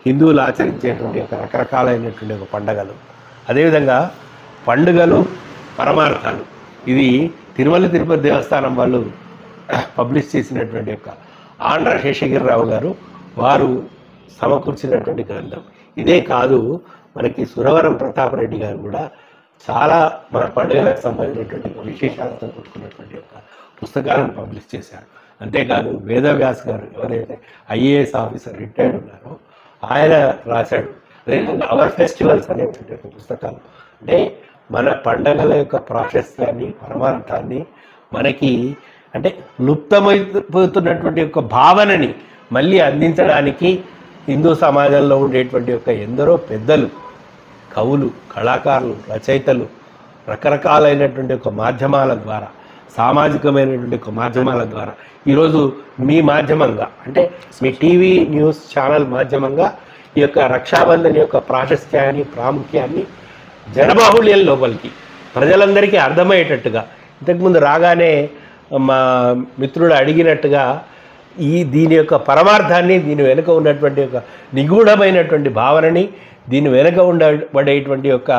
హిందువులు ఆచరించేటువంటి ఒక రకరకాలైనటువంటి ఒక పండుగలు, అదేవిధంగా పండుగలు, పరమార్థాలు, ఇది తిరుమల తిరుపతి దేవస్థానం వాళ్ళు పబ్లిష్ చేసినటువంటి యొక్క ఆంధ్ర శేషగిరిరావు గారు వారు సమకూర్చినటువంటి గ్రంథం. ఇదే కాదు, మనకి సురవరం ప్రతాపరెడ్డి గారు కూడా చాలా మన పండుగలకు సంబంధించినటువంటి విశేషాలతో కూడుకున్నటువంటి యొక్క పుస్తకాలను పబ్లిష్ చేశారు. అంతేకాదు వేదవ్యాస్ గారు ఎవరైతే ఐఏఎస్ ఆఫీసర్ రిటైర్డ్ ఉన్నారో ఆయన రాశాడు. అదేవిధంగా అవర్ ఫెస్టివల్స్ అనేటువంటి ఒక పుస్తకాలు, అంటే మన పండుగల యొక్క ప్రాశస్త్యాన్ని, పరమార్థాన్ని, మనకి అంటే లుప్తమైపోతున్నటువంటి యొక్క భావనని మళ్ళీ అందించడానికి హిందూ సమాజంలో ఉండేటువంటి యొక్క ఎందరో పెద్దలు, కవులు, కళాకారులు, రచయితలు రకరకాలైనటువంటి ఒక మాధ్యమాల ద్వారా, సామాజికమైనటువంటి ఒక మాధ్యమాల ద్వారా, ఈరోజు మీ మాధ్యమంగా అంటే మీ టీవీ న్యూస్ ఛానల్ మాధ్యమంగా ఈ యొక్క రక్షాబంధన్ యొక్క ప్రాశస్త్యాన్ని, ప్రాముఖ్యాన్ని జనబాహుళ్యం లోపలికి ప్రజలందరికీ అర్థమయ్యేటట్టుగా, ఇంతకుముందు రాగానే మా మిత్రుడు అడిగినట్టుగా దీని యొక్క పరమార్థాన్ని, దీని వెనుక ఉన్నటువంటి ఒక నిగూఢమైనటువంటి భావనని, దీని వెనుక ఉండబడేటువంటి యొక్క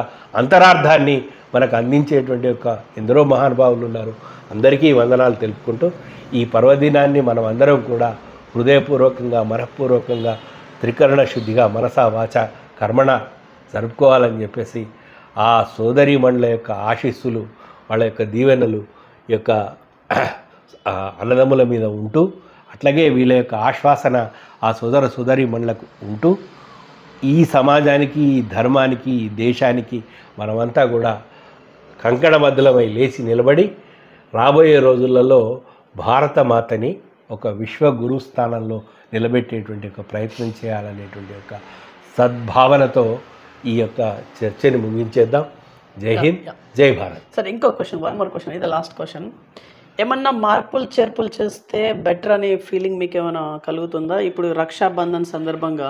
అంతరార్థాన్ని మనకు అందించేటువంటి యొక్క ఎందరో మహానుభావులు ఉన్నారు. అందరికీ వందనాలు తెలుపుకుంటూ ఈ పర్వదినాన్ని మనం అందరం కూడా హృదయపూర్వకంగా, మనఃపూర్వకంగా, త్రికరణ శుద్ధిగా మనసా వాచ కర్మణ జరుపుకోవాలని చెప్పేసి ఆ సోదరీమణుల యొక్క ఆశీస్సులు, వాళ్ళ యొక్క దీవెనలు ఈ యొక్క అన్నదమ్ముల మీద ఉంటూ, అట్లాగే వీళ్ళ యొక్క ఆశ్వాసన ఆ సోదరీమణులకు ఉంటూ, ఈ సమాజానికి, ఈ ధర్మానికి, ఈ దేశానికి మనమంతా కూడా కంకణబద్ధులమై లేచి నిలబడి రాబోయే రోజులలో భారతమాతని ఒక విశ్వ గురు స్థానంలో నిలబెట్టేటువంటి ఒక ప్రయత్నం చేయాలనేటువంటి ఒక సద్భావనతో ఈ యొక్క చర్చని ముగించేద్దాం. జై హింద్, జై భారత్. సరే, ఇంకో క్వశ్చన్, వన్ మోర్ క్వశ్చన్, ఇది లాస్ట్ క్వశ్చన్. ఏమన్నా మార్పులు చేర్పులు చేస్తే బెటర్ అనే ఫీలింగ్ మీకు ఏమైనా కలుగుతుందా? ఇప్పుడు రక్షాబంధన్ సందర్భంగా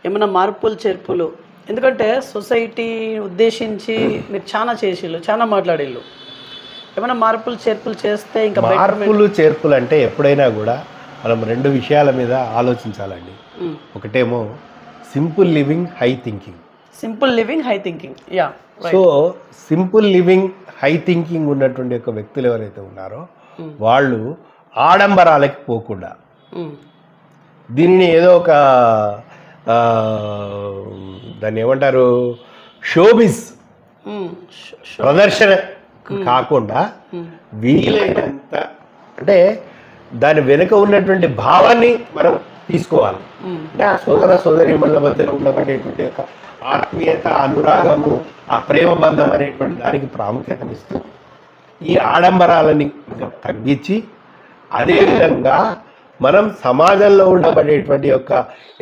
ఏమైనా మార్పులు చేర్పులు ఎందుకంటే సొసైటీ ఉద్దేశించి మీరు చాలా చేసిళ్ళు, చాలా మాట్లాడిళ్ళు. ఏమైనా మార్పులు చేర్పులు చేస్తే ఇంకా మార్పులు చేర్పులు అంటే ఎప్పుడైనా కూడా మనం రెండు విషయాల మీద ఆలోచించాలండి. ఒకటేమో simple living, high thinking. Simple living, high thinking. Yeah. So simple living, high thinking ఉన్నటువంటి ఒక వ్యక్తులు ఎవరైతే ఉన్నారో వాళ్ళు ఆడంబరాలకి పోకుండా దీనిని ఏదో ఒక దాన్ని ఏమంటారు, షోబిజ్ ప్రదర్శన కాకుండా వీలైనంత అంటే దాని వెనుక ఉన్నటువంటి భావాన్ని మనం తీసుకోవాలి. అంటే ఆ సోదరీమణుల మధ్య ఉండబడేటువంటి ఒక ఆత్మీయత, అనురాగము, ఆ ప్రేమ బంధం అనేటువంటి దానికి ప్రాముఖ్యతనిస్తూ ఈ ఆడంబరాలని తగ్గించి అదేవిధంగా మనం సమాజంలో ఉండబడేటువంటి యొక్క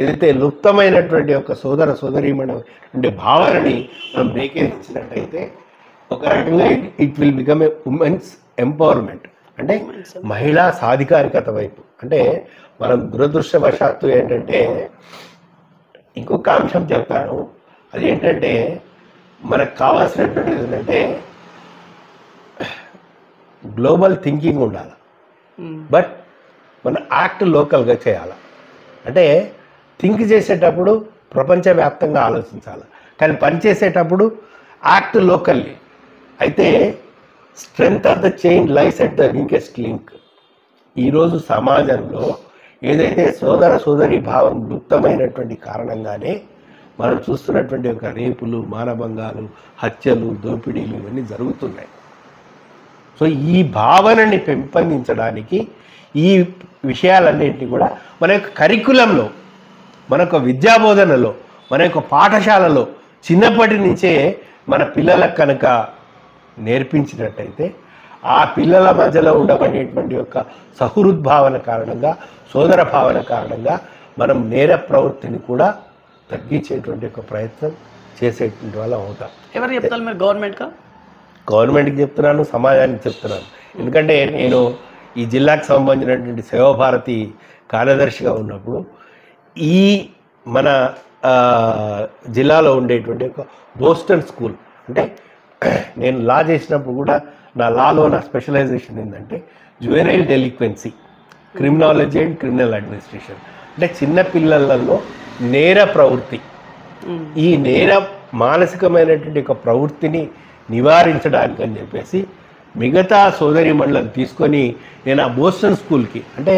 ఏదైతే లుప్తమైనటువంటి యొక్క సోదరీమణి అంటే భావనని మనం బ్రేకేసినట్టయితే ఒక రకంగా it will become a women's empowerment, అంటే మహిళా సాధికారికత వైపు. అంటే మనం దురదృష్టవశాత్తు ఏంటంటే ఇంకొక అంశం చెప్తాను, అదేంటంటే మనకు కావాల్సినటువంటిది ఏంటంటే గ్లోబల్ థింకింగ్ ఉండాలి, బట్ మన యాక్ట్ లోకల్గా చేయాలి. అంటే థింక్ చేసేటప్పుడు ప్రపంచవ్యాప్తంగా ఆలోచించాలి, కానీ పని చేసేటప్పుడు యాక్ట్ లోకల్లీ. అయితే strength of the chain lies at the weakest link. ఈరోజు సమాజంలో ఏదైతే సోదరీ భావం లుప్తమైనటువంటి కారణంగానే మనం చూస్తున్నటువంటి ఒక రేపులు, మానభంగాలు, హత్యలు, దోపిడీలు ఇవన్నీ జరుగుతున్నాయి. సో ఈ భావనని పెంపొందించడానికి ఈ విషయాలన్నింటినీ కూడా మన యొక్క కరికులంలో, మన యొక్క విద్యాబోధనలో, మన యొక్క పాఠశాలలో చిన్నప్పటి నుంచే మన పిల్లలకు కనుక నేర్పించినట్టయితే ఆ పిల్లల మధ్యలో ఉండబడేటువంటి యొక్క సహృద్భావన కారణంగా, సోదర భావన కారణంగా మనం నేర ప్రవృత్తిని కూడా తగ్గించేటువంటి ఒక ప్రయత్నం చేసేటువంటి వాళ్ళం అవుతాం. ఎవరు చెప్తారు మీరు? గవర్నమెంట్కి చెప్తున్నాను, సమాజానికి చెప్తున్నాను. ఎందుకంటే నేను ఈ జిల్లాకు సంబంధించినటువంటి సేవాభారతి కార్యదర్శిగా ఉన్నప్పుడు ఈ మన జిల్లాలో ఉండేటువంటి ఒక బోస్టన్ స్కూల్, అంటే నేను లా చేసినప్పుడు కూడా నా లాలో నా స్పెషలైజేషన్ ఏంటంటే juvenile delinquency, criminology and criminal administration. అంటే చిన్నపిల్లలలో నేర ప్రవృత్తి, ఈ నేర మానసికమైనటువంటి ఒక ప్రవృత్తిని నివారించడానికి అని చెప్పేసి మిగతా సోదరీమణులను తీసుకొని నేను ఆ బోస్టన్ స్కూల్కి, అంటే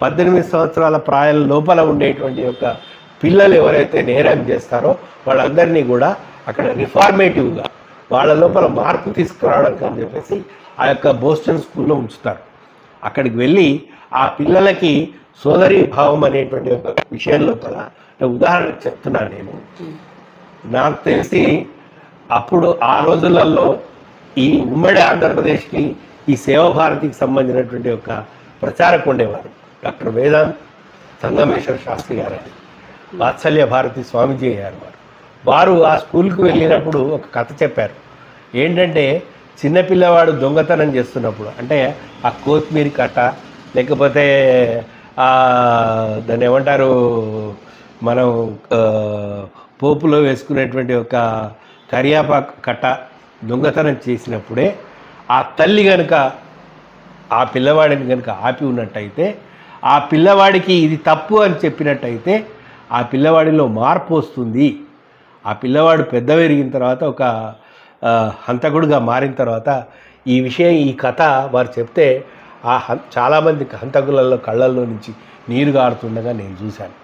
18 సంవత్సరాల ప్రాయం లోపల ఉండేటువంటి యొక్క పిల్లలు ఎవరైతే నేరం చేస్తారో వాళ్ళందరినీ కూడా అక్కడ రిఫార్మేటివ్గా వాళ్ళ లోపల మార్పు తీసుకురావడానికి అని చెప్పేసి ఆ యొక్క బోస్టన్ స్కూల్లో ఉంచుతారు. అక్కడికి వెళ్ళి ఆ పిల్లలకి సోదరీ భావం అనేటువంటి ఒక విషయం లోపల, ఉదాహరణకు చెప్తున్నాను నేను, నాకు తెలిసి అప్పుడు ఆ రోజులలో ఈ ఉమ్మడి ఆంధ్రప్రదేశ్కి ఈ సేవాభారతికి సంబంధించినటువంటి ఒక ప్రచారకు ఉండేవారు డాక్టర్ వేదాంత్ సంగమేశ్వర శాస్త్రి గారని, వాత్సల్య భారతి స్వామిజీ అయ్యారు. వారు ఆ స్కూల్కి వెళ్ళినప్పుడు ఒక కథ చెప్పారు. ఏంటంటే చిన్నపిల్లవాడు దొంగతనం చేస్తున్నప్పుడు, అంటే ఆ కొత్తిమీర కట్ట లేకపోతే దాన్ని ఏమంటారు మనం పోపులో వేసుకునేటువంటి ఒక కరియాపాకు కట్ట దొంగతనం చేసినప్పుడే ఆ తల్లి కనుక ఆ పిల్లవాడిని కనుక ఆపి ఉన్నట్టయితే, ఆ పిల్లవాడికి ఇది తప్పు అని చెప్పినట్టయితే ఆ పిల్లవాడిలో మార్పు వస్తుంది. ఆ పిల్లవాడు పెద్ద పెరిగిన తర్వాత ఒక హంతకుడుగా మారిన తర్వాత ఈ విషయం, ఈ కథ వారు చెప్తే చాలామంది హంతకులలో కళ్ళల్లో నుంచి నీరు గారుతుండగా నేను చూశాను.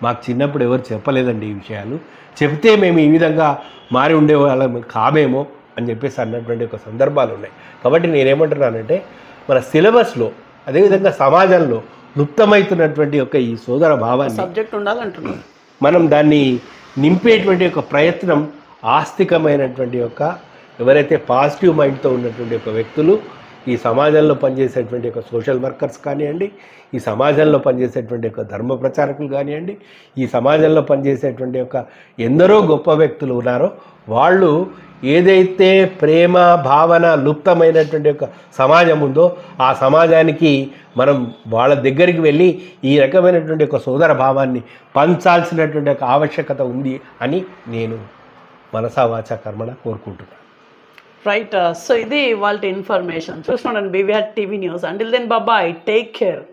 మాకు చిన్నప్పుడు ఎవరు చెప్పలేదండి ఈ విషయాలు, చెప్తే మేము ఈ విధంగా మారి ఉండేవాళ్ళం కామేమో అని చెప్పేసి అన్నటువంటి ఒక సందర్భాలు ఉన్నాయి. కాబట్టి నేనేమంటున్నానంటే మన సిలబస్లో అదేవిధంగా సమాజంలో లుప్తమవుతున్నటువంటి ఒక ఈ సోదర భావాన్ని సబ్జెక్ట్ ఉండాలంటున్నాను, మనం దాన్ని నింపేటువంటి ఒక ప్రయత్నం ఆస్తికమైనటువంటి యొక్క ఎవరైతే పాజిటివ్ మైండ్తో ఉన్నటువంటి ఒక వ్యక్తులు ఈ సమాజంలో పనిచేసేటువంటి ఒక సోషల్ వర్కర్స్ కానివ్వండి, ఈ సమాజంలో పనిచేసేటువంటి ఒక ధర్మ ప్రచారకులు కానివ్వండి, ఈ సమాజంలో పనిచేసేటువంటి ఒక ఎందరో గొప్ప వ్యక్తులు ఉన్నారో వాళ్ళు ఏదైతే ప్రేమ భావన లుప్తమైనటువంటి ఒక సమాజం ఉందో ఆ సమాజానికి మనం వాళ్ళ దగ్గరికి వెళ్ళి ఈ రకమైనటువంటి ఒక సోదర భావాన్ని పంచాల్సినటువంటి ఒక ఆవశ్యకత ఉంది అని నేను మనసా వాచా కర్మణ కోరుకుంటున్నాను. రైట్. సో ఇది వాళ్ళ ఇన్ఫర్మేషన్ చూసుకోండి BVR TV news. Until then bye bye, take care.